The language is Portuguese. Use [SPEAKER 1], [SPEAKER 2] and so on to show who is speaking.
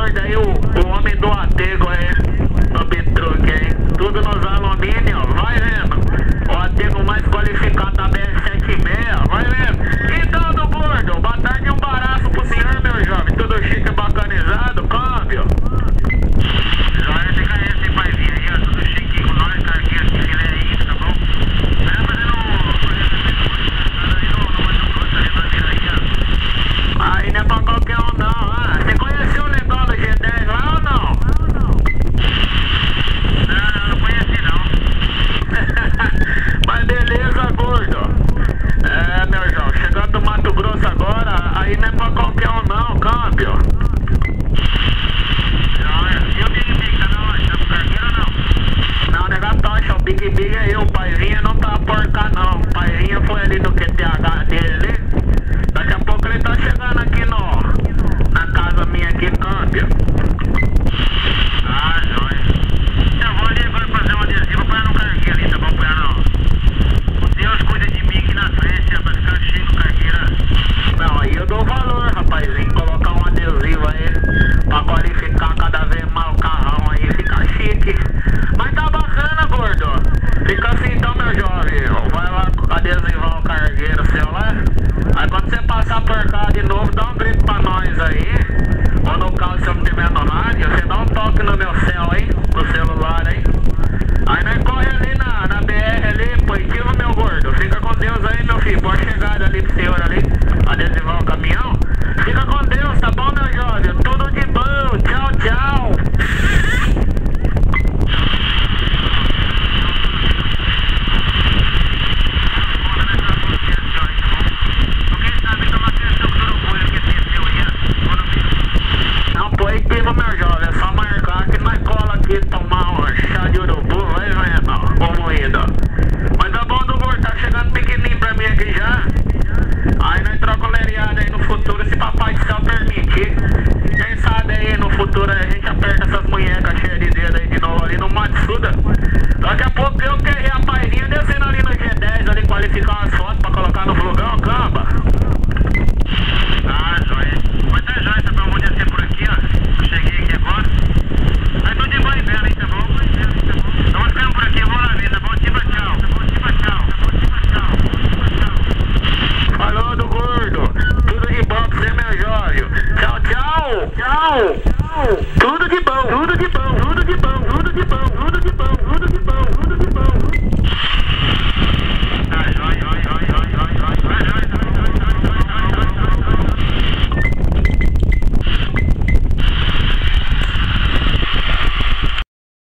[SPEAKER 1] gordo aí, o homem do atego aí, no bitruque aí. Tudo nos alumínio, vai vendo. O atego mais qualificado da BR-76, vai vendo. Então, do gordo, boa tarde e um baraço pro senhor, meu jovem. Tudo chique e bacanizado, câmbio.
[SPEAKER 2] Já fica esse paizinho aí, ó, tudo chique com nós, cargueiro de filé aí, tá bom? Vai fazendo
[SPEAKER 1] aí não é pra qualquer um não, ah. Você conheceu o legal do G10 lá ou não?
[SPEAKER 2] Não conheci não.
[SPEAKER 1] Mas beleza, gordo. É, meu João, chegando do Mato Grosso agora, aí não é pra qualquer um não, câmbio.
[SPEAKER 2] E o Big Big tá na onde? Tá com cargueiro ou não?
[SPEAKER 1] Não, negatocha, o Big Big é eu, o paizinho não tá porca não. O paizinho foi ali no QTH dele. Daqui a pouco ele tá chegando aqui na casa minha aqui, câmbio.
[SPEAKER 2] Ah, joia. Eu vou ali agora fazer um adesivo pra no cargueiro ali, tá bom? Pra não. O Deus cuida de mim aqui na frente, pra ficar cheio no cargueiro.
[SPEAKER 1] Não, aí eu dou valor, rapazinho. Colocar um adesivo aí pra qualificar cada vez mais o carrão aí, fica chique. Mas tá bacana, gordo. Fica assim então, meu jovem. Vai lá adesivar o cargueiro seu lá. Aí quando você passar por cá de novo, dá um grito pra nós aí. Ou no caso, se eu não tiver no rádio, você dá um toque no meu céu aí, no celular aí. Aí nós corre ali na BR ali, positivo, meu gordo. Fica com Deus aí, meu filho. Boa chegada ali pro senhor ali, adesivar o caminhão. Fica com Deus, tá bom, meu jovem? Tudo de bom. Tchau, tchau. Não, positivo, meu jovem. É só marcar que nós cola aqui, tomar um chá de urubu, vai vendo, ô moída. Mas tá bom, do gordo, tá chegando pequenininho pra mim aqui já. Aí nós trocamos leriada aí no futuro, se papai do céu permitir. Quem sabe aí no futuro a gente aperta essas munhecas cheias de dedo aí de novo ali no Matsuda. Daqui a pouco eu queria a paizinha descendo ali no G10 ali, qualificar umas fotos pra colocar no vlogão, camba.
[SPEAKER 2] Ah, joia. Mas tá joia, tá bom, vou descer por aqui, ó. Eu cheguei aqui agora. Aí tô de banho e vela, hein, tá bom? Então vou ficando por aqui, eu vou lá ver, tá bom? Tiba, tchau.
[SPEAKER 1] Falou do gordo. Tudo de bom pra você, meu jovem. Tchau, tchau. Tchau.